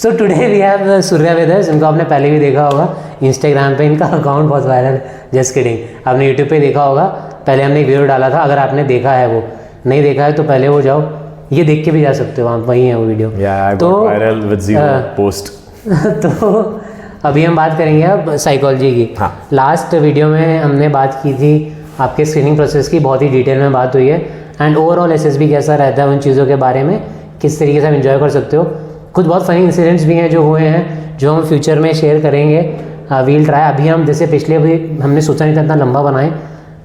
So today we have Surya with us. इनको आपने पहले भी देखा होगा इंस्टाग्राम पे, इनका अकाउंट बहुत वायरल है, जस्ट किडिंग। आपने यूट्यूब पे देखा होगा, पहले हमने वीडियो डाला था, अगर आपने देखा है, वो नहीं देखा है तो पहले वो जाओ, ये देख के भी जा सकते हो, वहाँ वहीं है वो वीडियो। तो वायरल विद जीरो पोस्ट। तो अभी हम बात करेंगे अब साइकोलॉजी की। हाँ। लास्ट वीडियो में हमने बात की थी आपके स्क्रीनिंग प्रोसेस की, बहुत ही डिटेल में बात हुई है, एंड ओवरऑल एसएसबी कैसा रहता है, उन चीज़ों के बारे में किस तरीके से आप इन्जॉय कर सकते हो। कुछ बहुत फनी इंसिडेंट्स भी हैं जो हुए हैं, जो हम फ्यूचर में शेयर करेंगे। We'll try. अभी हम जैसे पिछले अभी हमने सोचा नहीं था इतना लंबा बनाएं,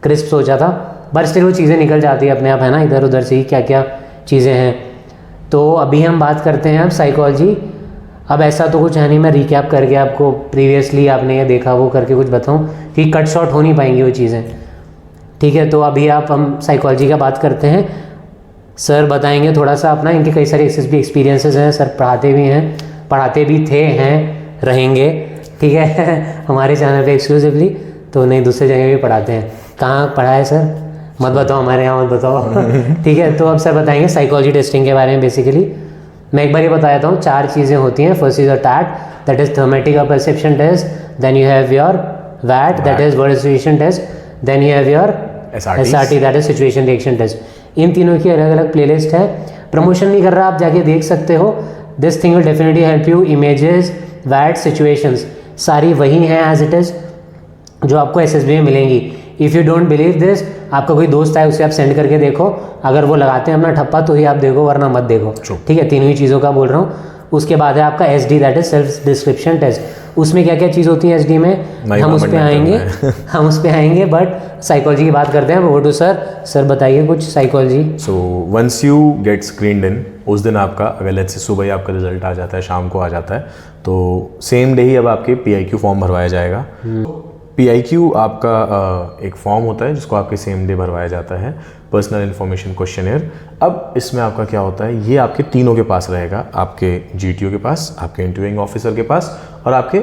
क्रिस्प सोचा था, बट स्टिल वो चीज़ें निकल जाती है अपने आप, है ना, इधर उधर से ही क्या क्या चीज़ें हैं। तो अभी हम बात करते हैं अब साइकोलॉजी। अब ऐसा तो कुछ है नहीं, मैं रिकैप करके आपको प्रीवियसली आपने ये देखा वो करके कुछ बताऊँ कि कट शॉट हो नहीं पाएंगी वो चीज़ें, ठीक है। तो अभी हम साइकोलॉजी का बात करते हैं। सर बताएंगे थोड़ा सा अपना, इनके कई सारे एसएसबी एक्सपीरियंसेस हैं, सर पढ़ाते भी हैं, पढ़ाते भी थे, हैं, रहेंगे, ठीक है हमारे चैनल पे एक्सक्लूसिवली, तो नहीं दूसरे जगह भी पढ़ाते हैं। कहाँ पढ़ा है सर, मत बताओ, हमारे यहाँ मत बताओ ठीक है। तो अब सर बताएंगे साइकोलॉजी टेस्टिंग के बारे में। बेसिकली मैं एक बार ये बता देता हूँ, 4 चीज़ें होती हैं। First is a TAT, that is thematic apperception test, then you have your वैट, that is word association test, then you have your SRT, that is situation reaction test. इन तीनों की अलग अलग प्लेलिस्ट है, प्रमोशन नहीं कर रहा, आप जाके देख सकते हो। This thing will definitely help you. Images, वैट, सिचुएशंस सारी वही हैं एज इट इज़ जो आपको एसएसबी में मिलेंगी। If you don't believe this, आपका कोई दोस्त है उसे आप सेंड करके देखो, अगर वो लगाते हैं अपना ठप्पा तो ही आप देखो, वरना मत देखो, ठीक है। तीनों ही चीज़ों का बोल रहा हूँ। उसके बाद है आपका SD, that is self description test. उसमें क्या क्या चीज़ होती है SD में, हम उस पर आएंगे हम उस पर आएंगे, बट साइकोलॉजी की बात करते हैं। वो टू सर बताइए कुछ psychology. So once you get screened in, उस दिन आपका अगर लेट्स से सुबह ही आपका रिजल्ट आ जाता है, शाम को आ जाता है, तो सेम डे ही अब आपके PIQ फॉर्म भरवाया जाएगा। PIQ आपका एक फॉर्म होता है जिसको आपके सेम डे भरवाया जाता है, पर्सनल इन्फॉर्मेशन क्वेश्चनेयर। अब इसमें आपका क्या होता है, ये आपके तीनों के पास रहेगा, आपके GTO के पास, आपके इंटरव्यूइंग ऑफिसर के पास और आपके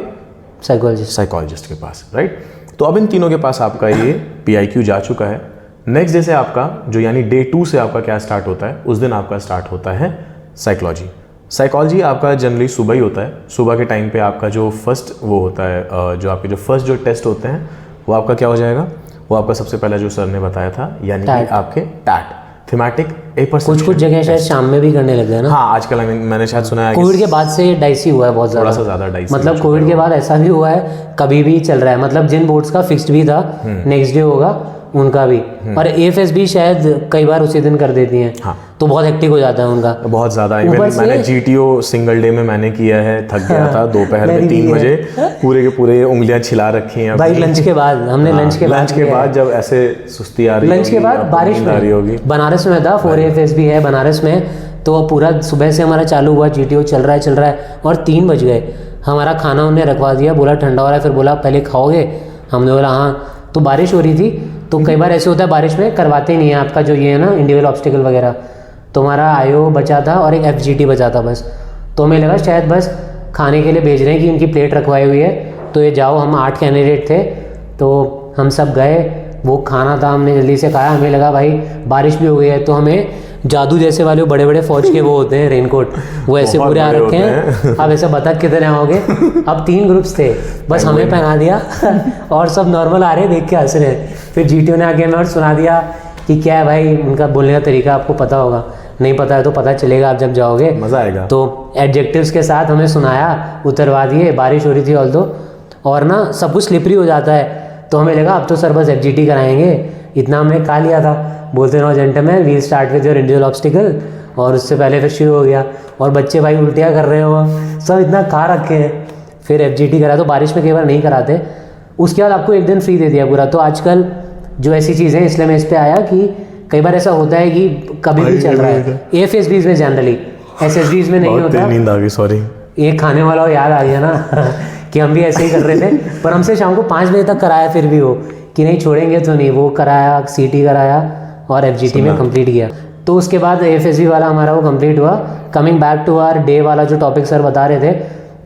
साइकोलॉजिस्ट के पास, राइट। तो अब इन तीनों के पास आपका ये PIQ जा चुका है। नेक्स्ट डे से आपका जो यानी डे 2 से आपका क्या स्टार्ट होता है, उस दिन आपका स्टार्ट होता है साइकोलॉजी। साइकोलॉजी आपका जनरली सुबह ही होता है। सुबह के टाइम पे आपका जो फर्स्ट वो होता है, जो आपके जो फर्स्ट जो टेस्ट होते हैं वो आपका क्या हो जाएगा, वो आपका सबसे पहला जो सर ने बताया था, यानी कि आपके टैट, थीमेटिक ए परसेप्शन। कुछ जगह शायद शाम में भी करने लग गए ना। हाँ, आजकल मैंने शायद सुना है कोविड के बाद से डाइसी हुआ है बहुत ज़्यादा, थोड़ा सा ज़्यादा डाइसी। मतलब कोविड के बाद ऐसा भी हुआ है, कभी भी चल रहा है, मतलब जिन बोर्ड्स का फिक्स्ड भी था नेक्स्ट डे होगा उनका भी, और AFSB शायद कई बार उसी दिन कर देती हैं। हाँ। तो बहुत हेक्टिक हो जाता है उनका, बहुत ज़्यादा। मैंने GTO सिंगल डे में मैंने किया है, थक गया था दोपहर में 3 बजे, पूरे के पूरे उंगलियां छिला रखी हैं भाई। लंच के बाद हमने लंच के बाद जब ऐसे सुस्ती आ रही, लंच के बाद बारिश में आ रही होगी, बनारस में था 4 AFSB है बनारस में, तो पूरा सुबह से हमारा चालू हुआ, GTO चल रहा है और 3 बज गए। हमारा खाना उन्हें रखवा दिया, बोला ठंडा हो रहा है, फिर बोला पहले खाओगे, हमने बोला हाँ। तो बारिश हो रही थी, तो कई बार ऐसे होता है बारिश में करवाते नहीं है आपका जो ये है ना इंडिविजुअल ऑब्स्टिकल वगैरह। तो हमारा IO बचा था और एक FGT बचा था बस। तो हमें लगा शायद बस खाने के लिए भेज रहे हैं कि उनकी प्लेट रखवाई हुई है, तो ये जाओ। हम 8 कैंडिडेट थे, तो हम सब गए, वो खाना था, हमने जल्दी से खाया। हमें लगा भाई बारिश भी हो गई है, तो हमें जादू जैसे वाले बड़े बड़े फौज के वो होते हैं रेनकोट, वो ऐसे पूरे आ रखे हैं, अब ऐसे बतख की तरह आओगे। अब 3 ग्रुप्स थे, बस हमें पहना दिया और सब नॉर्मल आ रहे हैं, देख के हंस रहे हैं। फिर GTO ने आके हमें और सुना दिया कि क्या है भाई, उनका बोलने का तरीका आपको पता होगा, नहीं पता है तो पता चलेगा आप जब जाओगे, मज़ा आएगा। तो एडजेक्टिव्स के साथ हमें सुनाया, उतरवा दिए। बारिश हो रही थी ऑल्दो, और ना सब कुछ स्लिपरी हो जाता है, तो हमें लगा अब तो सर बस FGT कराएंगे, इतना हमने खा लिया था। बोलते no gentleman, we'll start with your individual obstacle, और उससे पहले फिर शुरू हो गया, और बच्चे भाई उल्टियाँ कर रहे हो, सब इतना खा रखे हैं। फिर FGT करा, तो बारिश में कई बार नहीं कराते। उसके बाद आपको एक दिन फ्री दे दिया पूरा। तो आजकल जो ऐसी चीज़ें, इसलिए मैं इस पर आया कि कई बार ऐसा होता है कि कभी भी चल रहा है। AFSBs में जनरली, SSBs में नहीं होता। नींद आ गई, सॉरी। एक खाने वाला याद आ गया ना कि हम भी ऐसे ही कर रहे थे, पर हमसे शाम को 5 बजे तक कराया, फिर भी वो कि नहीं छोड़ेंगे तो नहीं, वो कराया, CT कराया और FGT में कंप्लीट किया। तो उसके बाद AFSB वाला हमारा वो कंप्लीट हुआ। Coming back to our day वाला जो टॉपिक सर बता रहे थे,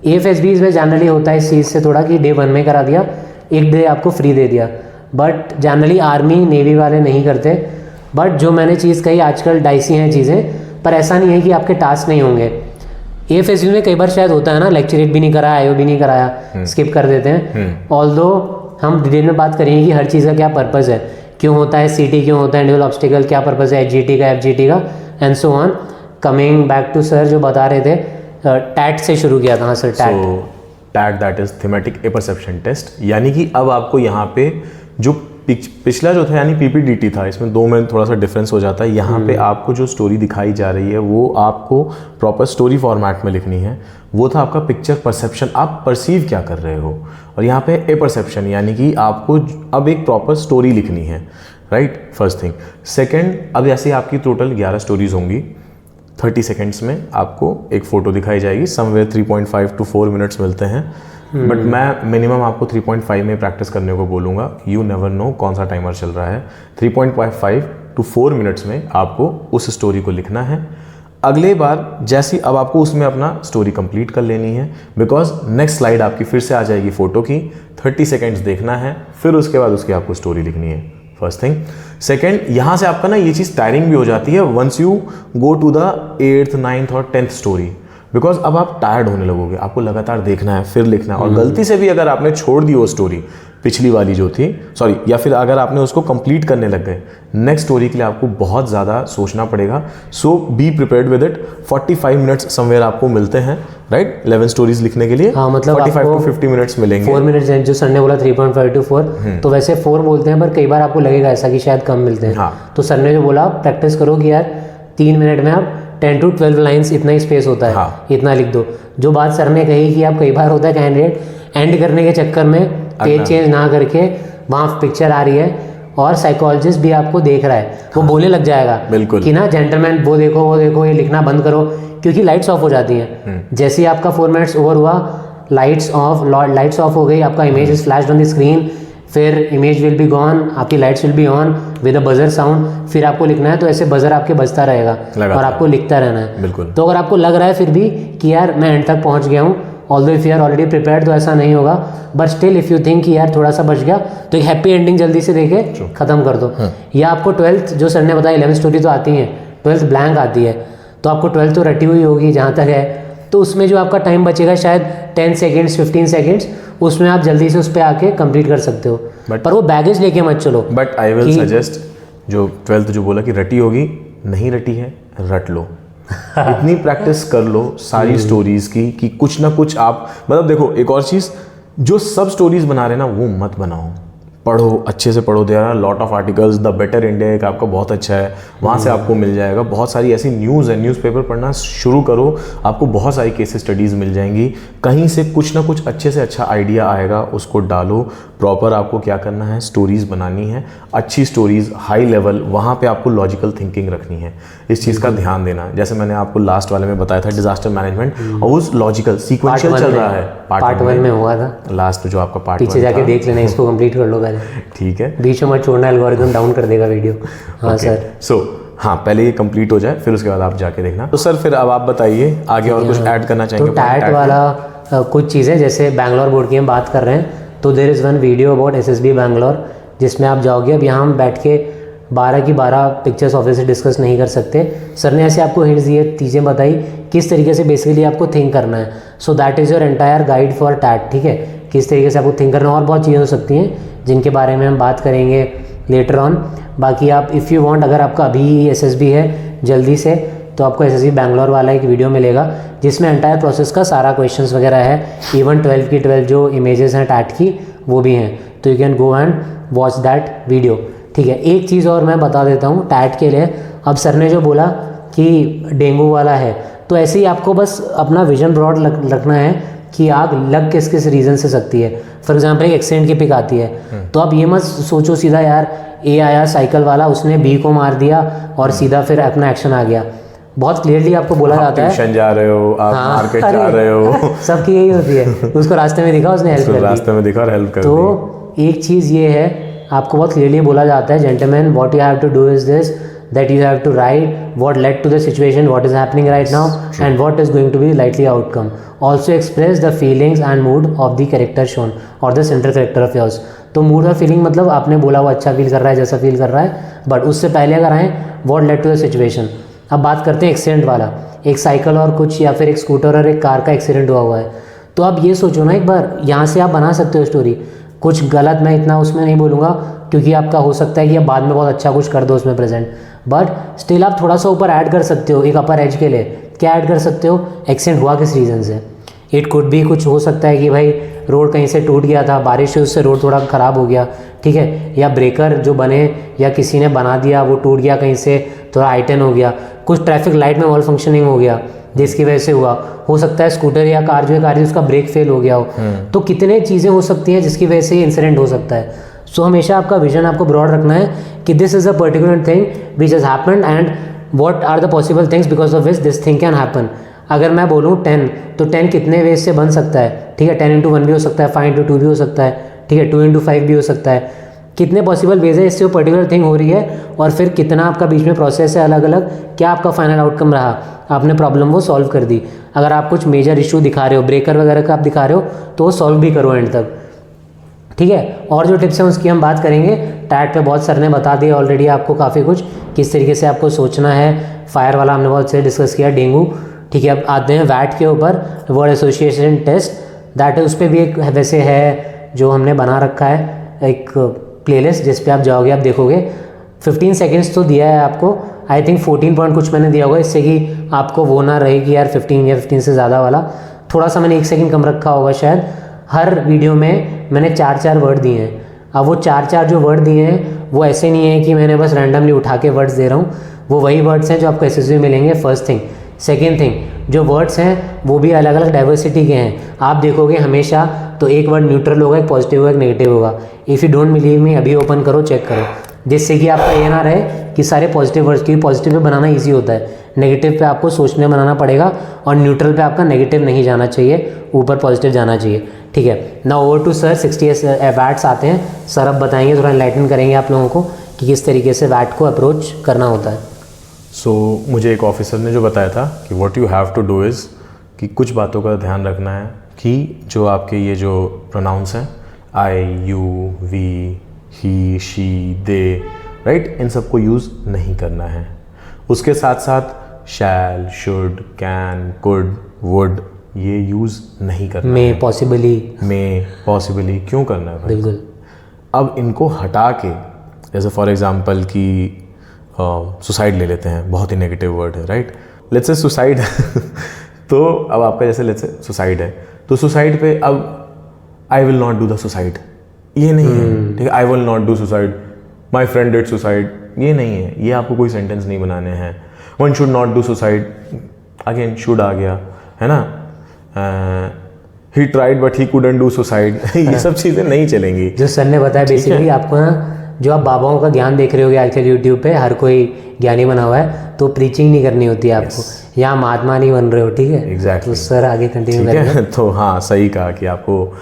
AFSBs में जनरली होता है इस चीज़ से थोड़ा कि डे 1 में करा दिया, एक डे आपको फ्री दे दिया, बट जनरली आर्मी नेवी वाले नहीं करते। बट जो मैंने चीज़ कही, आजकल डाइसी हैं चीज़ें, पर ऐसा नहीं है कि आपके टास्क नहीं होंगे। AFSU में कई बार शायद होता है ना, लेक्चरेट भी नहीं कराया, IO भी नहीं कराया, स्किप कर देते हैं। ऑल्दो हम डिटेल में बात करेंगे कि हर चीज़ का क्या पर्पज़ है, क्यों होता है CT, क्यों होता है इंडिविजुअल ऑब्स्टिकल, क्या पर्पज़ है HGT का, FGT का, and so on. Coming back to sir जो बता रहे थे, टैट से शुरू किया था। हाँ sir, TAT that is thematic apperception test, यानी कि अब आपको यहाँ पे जो पिछला जो था यानी PPDT था, इसमें दो में थोड़ा सा डिफरेंस हो जाता है। यहाँ पे आपको जो स्टोरी दिखाई जा रही है वो आपको प्रॉपर स्टोरी फॉर्मेट में लिखनी है। वो था आपका पिक्चर परसेप्शन, आप परसीव क्या कर रहे हो, और यहाँ पे ए परसेप्शन यानी कि आपको अब एक प्रॉपर स्टोरी लिखनी है, राइट, फर्स्ट थिंग। सेकेंड, अब ऐसे आपकी टोटल 11 स्टोरीज होंगी, 30 सेकेंड्स में आपको एक फ़ोटो दिखाई जाएगी, समवेयर 3.5 to 4 मिनट्स मिलते हैं, बट मैं मिनिमम आपको 3.5 में प्रैक्टिस करने को बोलूँगा। यू नेवर नो कौन सा टाइमर चल रहा है। 3.5 to 4 मिनट्स में आपको उस स्टोरी को लिखना है। अगले बार जैसी अब आपको उसमें अपना स्टोरी कंप्लीट कर लेनी है, बिकॉज नेक्स्ट स्लाइड आपकी फिर से आ जाएगी फ़ोटो की, 30 सेकेंड्स देखना है, फिर उसके बाद उसकी आपको स्टोरी लिखनी है, फर्स्ट थिंग। सेकेंड, यहाँ से आपका ना ये चीज़ टायरिंग भी हो जाती है once you go to the 8th, 9th और 10th स्टोरी, बिकॉज अब आप टायर्ड होने लगोगे, आपको लगातार देखना है, फिर लिखना है, और गलती से भी अगर आपने छोड़ दी वो स्टोरी पिछली वाली जो थी, सॉरी, या फिर अगर आपने उसको कंप्लीट करने लग गए, नेक्स्ट स्टोरी के लिए आपको बहुत ज़्यादा सोचना पड़ेगा। So be prepared with it. 45 minutes somewhere आपको मिलते हैं, राइट, 11 स्टोरीज लिखने के लिए। हाँ, मतलब 45 to 50 मिनट्स मिलेंगे। 4 मिनट्स जो सर ने बोला 3.5 to 4, तो वैसे 4 बोलते हैं, पर कई बार आपको लगेगा ऐसा कि शायद कम मिलते हैं। हाँ। तो सर ने जो बोला प्रैक्टिस करो कि यार 3 मिनट में आप 10 to 12 लाइन्स इतना ही स्पेस होता है। हाँ। इतना लिख दो। जो बात सर ने कही कि आप कई बार होता है कैंडिडेट एंड करने के चक्कर में पेज चेंज ना करके वहाँ पिक्चर आ रही है और साइकोलॉजिस्ट भी आपको देख रहा है, वो बोलने लग जाएगा बिल्कुल कि ना जेंटलमैन वो देखो ये लिखना बंद करो, क्योंकि लाइट्स ऑफ हो जाती हैं। जैसे ही आपका 4 मिनट्स ओवर हुआ, लाइट्स ऑफ हो गई, आपका image is flashed on the screen, फिर इमेज विल बी गॉन, आपकी lights will be on with a buzzer sound, फिर आपको लिखना है, तो ऐसे बजर आपके बजता रहेगा और आपको लिखता रहना है। बिल्कुल। तो अगर आपको लग रहा है फिर भी कि यार मैं एंड तक पहुंच गया हूँ, although if you are already prepared, तो ऐसा नहीं होगा, but still if you think कि यार थोड़ा सा बच गया, तो एक हैप्पी एंडिंग जल्दी से देके खत्म कर दो। या आपको 12th जो सर ने बताया 11 स्टोरी तो आती है, 12th ब्लैंक आती है, तो आपको 12th तो रटी हुई होगी जहाँ तक है, तो उसमें जो आपका टाइम बचेगा शायद 10 सेकेंड्स 15 सेकेंड्स, उसमें आप जल्दी से उस पर आके कंप्लीट कर सकते हो। पर वो बैगेज लेके मत चलो। बट आई विल सजेस्ट, जो 12th जो बोला कि रटी होगी, नहीं रटी है, रट लो। इतनी प्रैक्टिस कर लो सारी स्टोरीज की कि कुछ ना कुछ आप, मतलब देखो एक और चीज़, जो सब स्टोरीज बना रहे ना वो मत बनाओ, पढ़ो, अच्छे से पढ़ो। There are lot of articles, the better India एक आपका बहुत अच्छा है, वहाँ से आपको मिल जाएगा। बहुत सारी ऐसी न्यूज़ है, न्यूज़पेपर पढ़ना शुरू करो, आपको बहुत सारी केस स्टडीज़ मिल जाएंगी, कहीं से कुछ ना कुछ अच्छे से अच्छा आइडिया आएगा, उसको डालो। प्रॉपर आपको क्या करना है, स्टोरीज़ बनानी है, अच्छी स्टोरीज़, हाई लेवल, वहाँ पे आपको लॉजिकल थिंकिंग रखनी है, इस चीज़ का ध्यान देना। जैसे मैंने आपको लास्ट वाले में बताया था डिजास्टर मैनेजमेंट, और उस लॉजिकल सीक्वेंशियल चल रहा है, पार्ट 1 में हुआ था, लास्ट जो आपका पार्ट पीछे जाके देख लेना, इसको कंप्लीट कर लो पहले, ठीक है, बीच में मत छोड़ना, एल्गोरिथम डाउन कर देगा वीडियो। हाँ सर। सो हाँ, पहले ये कंप्लीट हो जाए, फिर उसके बाद आप जाके देखना। तो सर फिर अब आप बताइए आगे और कुछ ऐड करना चाहेंगे? तो टैट वाला कुछ चीज़ें, जैसे बैंगलोर बोर्ड की हम बात कर रहे हैं, तो there is one video about SSB Bangalore, जिसमें आप जाओगे। अब यहाँ हम बैठ के 12 की 12 पिक्चर्स ऑफिस से डिस्कस नहीं कर सकते। सर ने ऐसे आपको हिंट्स दिए, चीज़ें बताई किस तरीके से बेसिकली आपको थिंक करना है। So that is your entire guide for tat, ठीक है, किस तरीके से आपको थिंक करना है। और बहुत चीज़ें हो सकती हैं जिनके बारे में हम बात करेंगे लेटर ऑन। बाकी आप इफ़ यू वांट, अगर आपका अभी SSB है जल्दी से, तो आपको SSB बैंगलोर वाला एक वीडियो मिलेगा जिसमें एंटायर प्रोसेस का सारा क्वेश्चंस वगैरह है, इवन 12 की 12 जो इमेजेस हैं टैट की वो भी हैं, तो you can go and watch that video, ठीक है। एक चीज़ और मैं बता देता हूँ टैट के लिए। अब सर ने जो बोला कि डेंगू वाला है, तो ऐसे ही आपको बस अपना विजन ब्रॉड रखना है कि आग लग किस किस रीज़न से सकती है। फॉर एग्जांपल एक एक्सीडेंट की पिक आती है, तो आप ये मत सोचो सीधा यार A आया साइकिल वाला, उसने B को मार दिया और सीधा फिर अपना एक्शन आ गया। बहुत क्लियरली आपको बोला जाता है, ट्यूशन जा रहे हो आप, मार्केट जा रहे हो, सबकी यही होती है, उसको रास्ते में दिखा, उसने हेल्प कर दी, रास्ते में दिखा और हेल्प कर दी। तो एक चीज़ ये है, आपको बहुत क्लियरली बोला जाता है, gentleman what you have to do is this, that you have to write what led to the situation, what is happening right now, and what is going to be likely outcome. Also express the feelings and mood of the character shown or the central character of yours. तो mood और feeling मतलब आपने बोला वो अच्छा feel कर रहा है, जैसा फील कर रहा है, बट उससे पहले अगर आए what led to the situation, अब बात करते हैं एक्सीडेंट वाला, एक साइकिल और कुछ या फिर एक स्कूटर और एक कार का एक्सीडेंट हुआ है, तो अब ये सोचो ना एक बार, यहाँ से आप बना सकते हो स्टोरी। कुछ गलत मैं इतना उसमें नहीं बोलूँगा क्योंकि आपका हो सकता है कि आप बाद में बहुत अच्छा कुछ कर दो उसमें प्रेजेंट, बट स्टिल आप थोड़ा सा ऊपर ऐड कर सकते हो एक अपर एज के लिए। क्या ऐड कर सकते हो? एक्सीडेंट हुआ किस रीज़न से। इट कुड भी कुछ हो सकता है कि भाई रोड कहीं से टूट गया था, बारिश से उससे रोड थोड़ा ख़राब हो गया, ठीक है, या ब्रेकर जो बने या किसी ने बना दिया वो टूट गया, कहीं से थोड़ा हाइटन हो गया, कुछ ट्रैफिक लाइट में मॉल फंक्शनिंग हो गया जिसकी वजह से हुआ, हो सकता है स्कूटर या कार जो है कार उसका ब्रेक फेल हो गया हो। तो कितने चीज़ें हो सकती हैं जिसकी वजह से ये इंसिडेंट हो सकता है। सो हमेशा आपका विजन आपको ब्रॉड रखना है कि this is a particular thing which has happened and what are the possible things because of which this thing can happen. अगर मैं बोलूँ 10 तो 10 कितने वेज से बन सकता है, ठीक है, 10x1 भी हो सकता है, 5x2 भी हो सकता है, ठीक है, 2x5 भी हो सकता है। कितने पॉसिबल वेज है इससे वो पर्टिकुलर थिंग हो रही है, और फिर कितना आपका बीच में प्रोसेस है अलग अलग, क्या आपका फाइनल आउटकम रहा, आपने प्रॉब्लम वो सॉल्व कर दी। अगर आप कुछ मेजर इशू दिखा रहे हो, ब्रेकर वगैरह का आप दिखा रहे हो, तो वो सॉल्व भी करो एंड तक, ठीक है। और जो टिप्स हैं उसकी हम बात करेंगे। टैट पे बहुत सर ने बता दिया ऑलरेडी आपको काफ़ी कुछ, किस तरीके से आपको सोचना है। फायर वाला हमने बहुत से डिस्कस किया, डेंगू, ठीक है। अब आते हैं वैट के ऊपर, वर्ड एसोसिएशन टेस्ट, दैट है उस पर भी एक वैसे है जो हमने बना रखा है एक प्लेलिस्ट, जिस पे आप जाओगे आप देखोगे 15 सेकेंड्स तो दिया है आपको, आई थिंक 14 पॉइंट कुछ मैंने दिया होगा, इससे कि आपको वो ना रहे कि यार 15 या 15 से ज़्यादा वाला, थोड़ा सा मैंने 1 सेकेंड कम रखा होगा शायद। हर वीडियो में मैंने 4-4 वर्ड दिए हैं। अब वो 4-4 जो वर्ड दिए हैं वो ऐसे नहीं है कि मैंने बस रैंडमली उठा के वर्ड्स दे रहा हूँ, वो वही वर्ड्स हैं जो आपको एसएसबी में मिलेंगे। First thing. सेकेंड थिंग, जो वर्ड्स हैं वो भी अलग अलग डाइवर्सिटी के हैं। आप देखोगे हमेशा तो एक वर्ड न्यूट्रल होगा, एक पॉजिटिव होगा, एक नेगेटिव होगा। If you don't believe me, अभी ओपन करो, चेक करो, जिससे कि आपका ये ना रहे कि सारे पॉजिटिव वर्ड्स, क्योंकि पॉजिटिव पे बनाना ईजी होता है, नेगेटिव पे आपको सोचने बनाना पड़ेगा, और न्यूट्रल पे आपका नेगेटिव नहीं जाना चाहिए, ऊपर पॉजिटिव जाना चाहिए, ठीक है। ना ओवर टू सर, 60 वैट्स आते हैं, सर अब बताएंगे, थोड़ा एनलाइटन करेंगे आप लोगों को कि किस तरीके से वैट को अप्रोच करना होता है। सो मुझे एक ऑफिसर ने जो बताया था कि what you have to do is कि कुछ बातों का ध्यान रखना है कि जो आपके ये जो प्रोनाउंस हैं, I, you, we, he, she, they, right, इन सबको यूज़ नहीं करना है। उसके साथ साथ shall, should, can, could, would ये यूज़ नहीं करना मे, है। पॉसिबली क्यों करना है भाई? बिल्कुल। अब इनको हटा के, जैसे फॉर एग्जांपल कि सुसाइड ले लेते हैं, बहुत ही नेगेटिव वर्ड है, राइट, लेट्स से सुसाइड तो अब आपका जैसे लेट्स से सुसाइड है, तो सुसाइड पे अब I will not do the suicide, ये नहीं है, ठीक है। I will not do suicide, my friend did suicide, ये नहीं है, ये आपको कोई सेंटेंस नहीं बनाने हैं। One should not do suicide, again should आ गया, है ना। He tried but he couldn't do suicide, ये सब चीज़ें नहीं चलेंगी। जो सर ने बताया बेसिकली आपको ना, जो आप बाबाओं का ज्ञान देख रहे होगे आजकल यूट्यूब पे, हर कोई ज्ञानी बना हुआ है, तो प्रीचिंग नहीं करनी होती है आपको, यहाँ महात्मा नहीं बन रहे हो, ठीक है। एग्जैक्टली। तो सर आगे कंटिन्यू करेंगे। तो हाँ, सही कहा कि आपको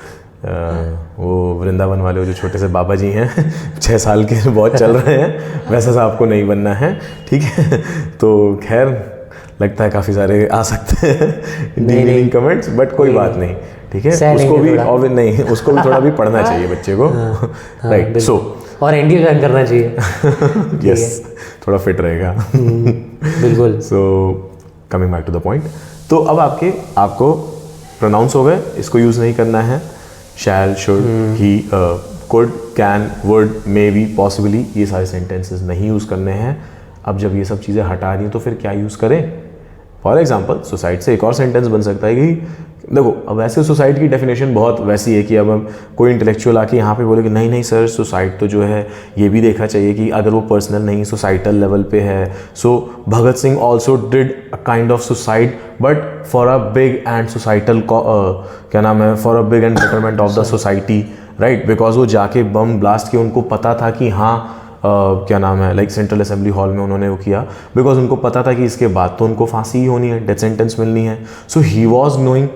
वो वृंदावन वाले वो जो छोटे से बाबा जी हैं 6 साल के बहुत चल रहे हैं, वैसा सा आपको नहीं बनना है, ठीक है। तो खैर लगता है काफ़ी सारे आ सकते हैं डीलिंग कमेंट्स, बट कोई बात नहीं, ठीक है। उसको भी नहीं, उसको भी थोड़ा भी पढ़ना चाहिए बच्चे को, राइट। सो और एनडीए ज्वाइन करना चाहिए। यस, थोड़ा फिट रहेगा। बिल्कुल। So coming back to the point, तो अब आपको प्रोनाउंस हो गए, इसको यूज़ नहीं करना है। Shall, should, he, could, can, would, may be, possibly, ये सारे सेंटेंसेस नहीं यूज़ करने हैं। अब जब ये सब चीज़ें हटा दी तो फिर क्या यूज़ करें? फॉर एग्जाम्पल सुसाइड से एक और सेंटेंस बन सकता है कि देखो, अब वैसे सुसाइड की डेफिनेशन बहुत वैसी है कि अब हम कोई इंटेलेक्चुअल आके यहाँ पे बोले कि नहीं सर, सुसाइड तो जो है ये भी देखा चाहिए कि अगर वो पर्सनल नहीं सोसाइटल लेवल पे है। So Bhagat Singh also did a kind of suicide but for a big and societal क्या नाम है, for a big and betterment of the society, right, because वो जाके बम ब्लास्ट किए, उनको पता था कि हाँ क्या नाम है, लाइक सेंट्रल असेंबली हॉल में उन्होंने वो किया, बिकॉज उनको पता था कि इसके बाद तो उनको फांसी ही होनी है, डेथ सेंटेंस मिलनी है। सो ही वॉज नोइंग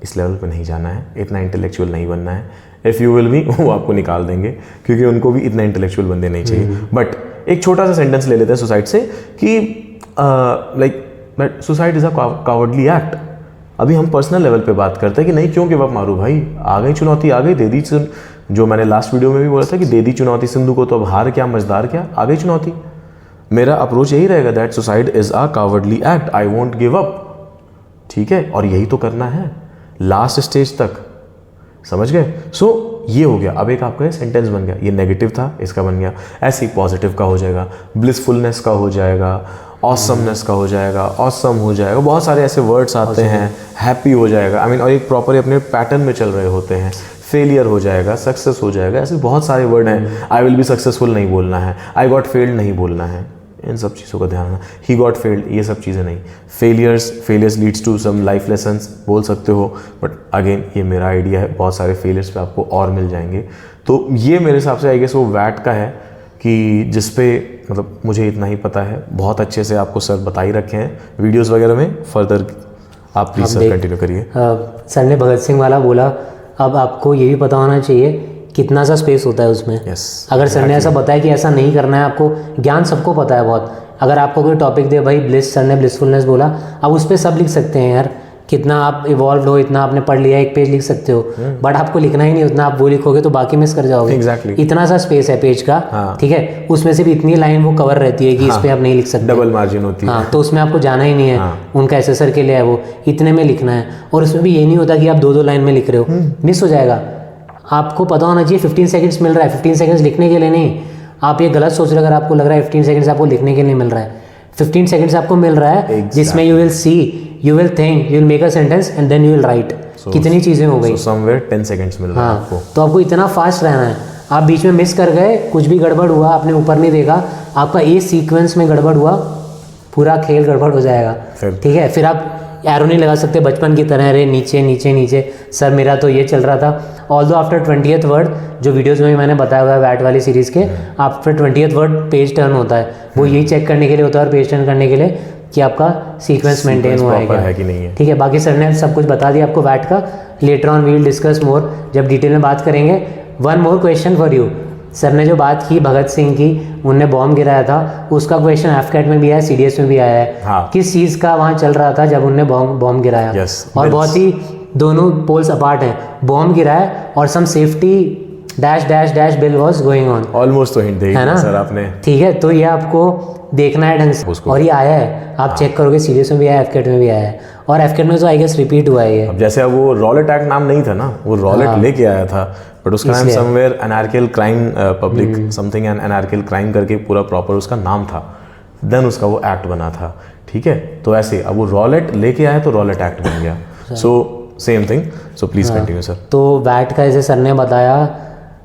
इस लेवल पे नहीं जाना है, इतना इंटेलेक्चुअल नहीं बनना है। इफ़ यू विल बी, वो आपको निकाल देंगे, क्योंकि उनको भी इतना इंटेलेक्चुअल बंदे नहीं चाहिए। बट एक छोटा सा सेंटेंस ले लेते हैं सुसाइड से कि like suicide is a cowardly act. अभी हम पर्सनल लेवल पे बात करते हैं कि नहीं, क्यों गिव अप मारो भाई, आ गई चुनौती, आ गई, दे दी, जो मैंने लास्ट वीडियो में भी बोला था कि दे दी चुनौती सिंधु को, तो अब हार क्या मजदार क्या, आ गई चुनौती, मेरा अप्रोच यही रहेगा that suicide is a cowardly act, I won't give up, ठीक है, और यही तो करना है लास्ट स्टेज तक, समझ गए। सो ये हो गया। अब एक आपका सेंटेंस बन गया, ये नेगेटिव था, इसका बन गया ऐसे ही पॉजिटिव का हो जाएगा, ब्लिसफुलनेस का हो जाएगा, ऑसमनेस का हो जाएगा, ऑसम हो जाएगा, बहुत सारे ऐसे वर्ड्स आते हैं, हैप्पी हो जाएगा, आई मीन, और एक प्रॉपर अपने पैटर्न में चल रहे होते हैं, फेलियर हो जाएगा, सक्सेस हो जाएगा, ऐसे बहुत सारे वर्ड हैं। आई विल बी सक्सेसफुल नहीं बोलना है, आई गॉट फेल्ड नहीं बोलना है, इन सब चीज़ों का ध्यान रखना, ही गॉट फेल्ड, ये सब चीज़ें नहीं, failures leads to some life lessons बोल सकते हो, बट अगेन ये मेरा आइडिया है, बहुत सारे फेलियर्स पे आपको और मिल जाएंगे। तो ये मेरे हिसाब से आई गेस वो वैट का है कि जिस पे मतलब मुझे इतना ही पता है, बहुत अच्छे से आपको सर बता ही रखे हैं वीडियोस वगैरह में, फर्दर आप प्लीज़ सर कंटिन्यू करिए। सर ने भगत सिंह वाला बोला, अब आपको ये भी पता होना चाहिए कितना सा स्पेस होता है उसमें। yes, अगर सर ने ऐसा बताया कि ऐसा नहीं करना है, आपको ज्ञान सबको पता है बहुत, अगर आपको कोई टॉपिक दे, भाई ब्लिस, सर ने ब्लिसफुलनेस बोला, अब उस पर सब लिख सकते हैं यार, कितना आप इवॉल्व हो, इतना आपने पढ़ लिया, एक पेज लिख सकते हो, बट आपको लिखना ही नहीं उतना, आप वो लिखोगे तो बाकी मिस कर जाओगे। Exactly. इतना सा स्पेस है पेज का, ठीक है, उसमें सिर्फ इतनी लाइन वो कवर रहती है कि इस पे आप नहीं लिख सकते, डबल मार्जिन होती है। हाँ, तो उसमें आपको जाना ही नहीं है, उनका एसेसर के लिए है वो, इतने में लिखना है, और उसमें भी ये नहीं होता कि आप 2-2 लाइन में लिख रहे हो, मिस हो जाएगा। आपको पता होना चाहिए 15 सेकंड्स मिल रहा है, 15 सेकंड्स लिखने के लिए नहीं, आप ये गलत सोच रहे हो अगर आपको लग रहा है 15 सेकंड्स आपको लिखने के लिए मिल रहा है, 15 सेकंड्स आपको मिल रहा है जिसमें you will see, you will think, you will make a sentence and then you will write. कितनी चीज़ें हो गई, समवेयर 10 सेकंड्स मिल रहा है आपको, तो आपको इतना फास्ट रहना है। आप बीच में मिस कर गए, कुछ भी गड़बड़ हुआ, आपने ऊपर नहीं देखा, आपका ए सीक्वेंस में गड़बड़ हुआ, पूरा खेल गड़बड़ हो जाएगा, ठीक है। फिर आप एरो नहीं लगा सकते बचपन की तरह, अरे नीचे नीचे नीचे, सर मेरा तो ये चल रहा था। ऑल्दो आफ्टर 20th वर्ड, जो वीडियोज़ में भी मैंने बताया हुआ है वैट वाली सीरीज़ के, after 20th word page turn होता है, वो यही चेक करने के लिए होता है, और पेज टर्न करने के लिए कि आपका सीक्वेंस मेंटेन हुआ है क्या, कि नहीं है, ठीक है। बाकी सर ने सब कुछ बता दिया आपको वैट का, later on we will discuss more, जब डिटेल में बात करेंगे। One more question for you, sir ने जो बात की भगत सिंह की, उनने बॉम्ब गिराया था, उसका क्वेश्चन एफकेट में भी आया, सीडीएस में भी आया है। हाँ। किस चीज़ का वहाँ चल रहा था जब उनने बॉम्ब गिराया? Yes, और bills. बहुत ही दोनों पोल्स अपार्ट हैं, बॉम्ब गिराया और some safety dash dash dash bill was going on, almost तो हिंट दे है ना सर आपने, ठीक है। तो ये आपको देखना है ढंग से, और ये आया है, आप चेक करोगे, सीडीएस में भी आया, एफकेट में भी आया है, और एफकेट में तो आई गेस रिपीट हुआ है ये। अब जैसे अब वो रॉलेट एक्ट नाम नहीं था ना, वो रॉलेट लेके आया था, बट उसका नाम somewhere anarchical crime public something and anarchical crime करके पूरा प्रॉपर उसका नाम था, देन उसका वो एक्ट बना था, ठीक है। तो ऐसे अब वो रॉलेट लेके आया तो रॉलेट एक्ट बन गया, so same thing, so please continue sir. तो वैट का जैसे सर ने बताया,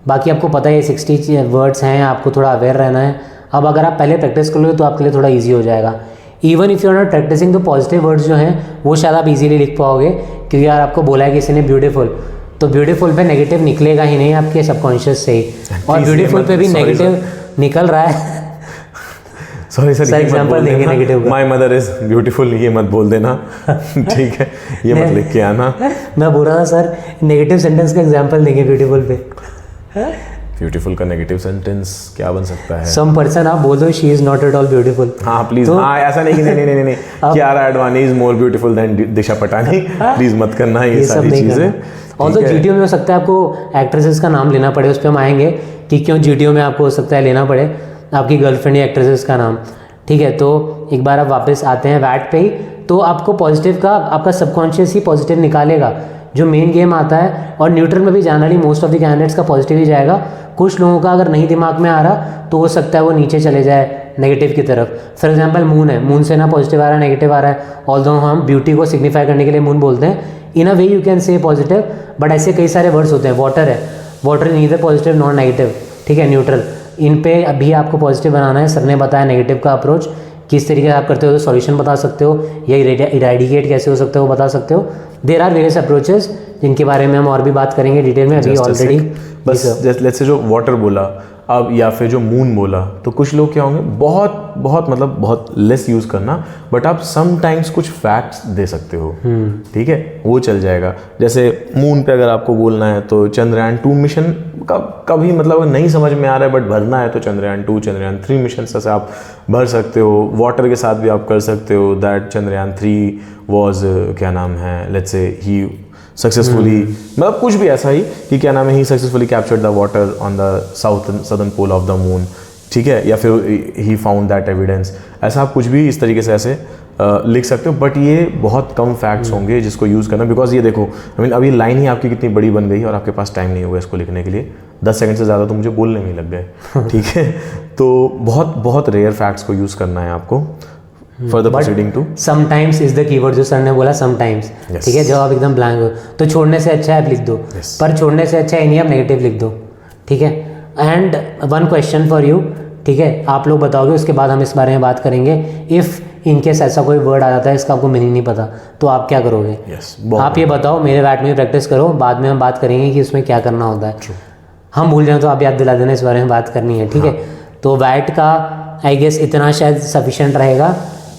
बाकी आपको पता है 60 वर्ड्स हैं, आपको थोड़ा अवेयर रहना है। अब अगर आप पहले प्रैक्टिस कर लो तो आपके लिए थोड़ा ईजी हो जाएगा। Even if you are not practising, तो पॉजिटिव वर्ड्स जो हैं वो शायद आप इजीली लिख पाओगे, क्योंकि यार आपको बोला है किसी ने ब्यूटीफुल, तो ब्यूटीफुल पे नेगेटिव निकलेगा ही नहीं आपके सबकॉन्शियस से ही, और ब्यूटीफुल पे भी नेगेटिव निकल रहा है। सॉरी सर, एग्जांपल देंगे नेगेटिव का, माय मदर इज ब्यूटीफुल, ये मत बोल देना, ठीक है, ये मत लिख के आना। मैं बोल रहा था सर नेगेटिव सेंटेंस का एग्जांपल देंगे ब्यूटीफुल पे। ब्यूटीफुल का नेगेटिव सेंटेंस क्या बन सकता है? सम पर्सन आप बोल दो she is not at all beautiful. हाँ प्लीज, हाँ ऐसा नहीं, नहीं Kiara Advani is more beautiful then Disha Patani, please मत करना ये सारी चीजें। और तो जीटीओ में हो सकता है आपको एक्ट्रेसेस का नाम लेना पड़े, उस पर हम आएंगे कि क्यों जीटीओ में आपको हो सकता है लेना पड़े आपकी गर्लफ्रेंड या एक्ट्रेसेस का नाम, ठीक है। तो एक बार आप वापस आते हैं वैट पे ही, तो आपको पॉजिटिव का आपका सबकॉन्शियस ही पॉजिटिव निकालेगा, जो मेन गेम आता है। और न्यूट्रल में भी generally most of the candidates का पॉजिटिव ही जाएगा। कुछ लोगों का अगर नहीं दिमाग में आ रहा तो हो सकता है वो नीचे चले जाए नेगेटिव की तरफ। फॉर एग्जांपल मून है, मून से ना पॉजिटिव आ रहा है नेगेटिव आ रहा है, ऑल्दो हम ब्यूटी को सिग्निफाई करने के लिए मून बोलते हैं, in a way you can say positive, but ऐसे कई सारे वर्ड्स होते हैं। वाटर है, water neither positive not negative, ठीक है, न्यूट्रल। इन पे अभी आपको पॉजिटिव बनाना है। सर ने बताया नेगेटिव का अप्रोच किस तरीके से आप करते हो, तो सॉल्यूशन बता सकते हो या इरेडिकेट कैसे हो सकते हो वो बता सकते हो। देयर आर वेरियस अप्रोचेस जिनके बारे में हम और भी बात करेंगे डिटेल में। अभी ऑलरेडी बस लेट्स से जो वाटर बोला अब, या फिर जो मून बोला, तो कुछ लोग क्या होंगे, बहुत मतलब बहुत लेस यूज़ करना, बट आप समटाइम्स कुछ फैक्ट्स दे सकते हो, ठीक है, वो चल जाएगा। जैसे मून पे अगर आपको बोलना है तो चंद्रयान 2 मिशन कभी मतलब नहीं समझ में आ रहा है बट भरना है तो चंद्रयान 2 चंद्रयान 3 मिशन से आप भर सकते हो। वाटर के साथ भी आप कर सकते हो दैट चंद्रयान 3 वॉज क्या नाम है, लेट्स से ही सक्सेसफुली, मतलब कुछ भी ऐसा ही कि क्या नाम है, he successfully captured the water on the southern pole of the moon, ठीक है, या फिर ही फाउंड दैट एविडेंस, ऐसा आप कुछ भी इस तरीके से ऐसे लिख सकते हो। बट ये बहुत कम फैक्ट्स होंगे जिसको यूज़ करना, बिकॉज ये देखो आई मीन अभी लाइन ही आपकी कितनी बड़ी बन गई और आपके पास टाइम नहीं होगा इसको लिखने के लिए, 10 सेकंड से ज़्यादा तो मुझे बोलने में ही लग गए। ठीक है, तो बहुत बहुत रेयर फैक्ट्स को यूज़ करना है आपको for the proceeding to. Sometimes is the keyword जो सर ने बोला, समटाइम्स। ठीक है, जब आप एकदम ब्लैंक हो तो छोड़ने से अच्छा है आप लिख दो, पर छोड़ने से अच्छा है नहीं आप नेगेटिव लिख दो। ठीक है, and one question for you, ठीक है, आप लोग बताओगे, उसके बाद हम इस बारे में बात करेंगे। इफ़ इनकेस ऐसा कोई वर्ड आ जाता है इसका आपको मीनिंग नहीं पता तो आप क्या करोगे? आप ये बताओ, मेरे बैट में प्रैक्टिस करो, बाद में हम बात करेंगे कि उसमें क्या करना होता है। हम भूल जाएं तो आप याद दिला देना, इस बारे में बात करनी है। ठीक है, तो वैट का आई गेस इतना शायद सफिशेंट रहेगा।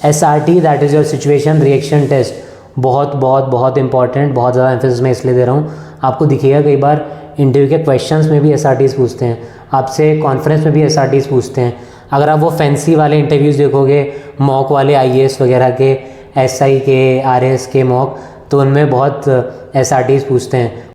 SRT that is your situation reaction test, बहुत बहुत बहुत इंपॉर्टेंट, बहुत ज़्यादा एम्फेसिस मैं इसलिए दे रहा हूँ। आपको दिखेगा कई बार इंटरव्यू के क्वेश्चंस में भी SRTs पूछते हैं, आपसे कॉन्फ्रेंस में भी SRTs पूछते हैं। अगर आप वो फैंसी वाले इंटरव्यूज़ देखोगे, मॉक वाले IAS वगैरह के, SI के, RS के मॉक, तो उनमें बहुत SRTs पूछते हैं।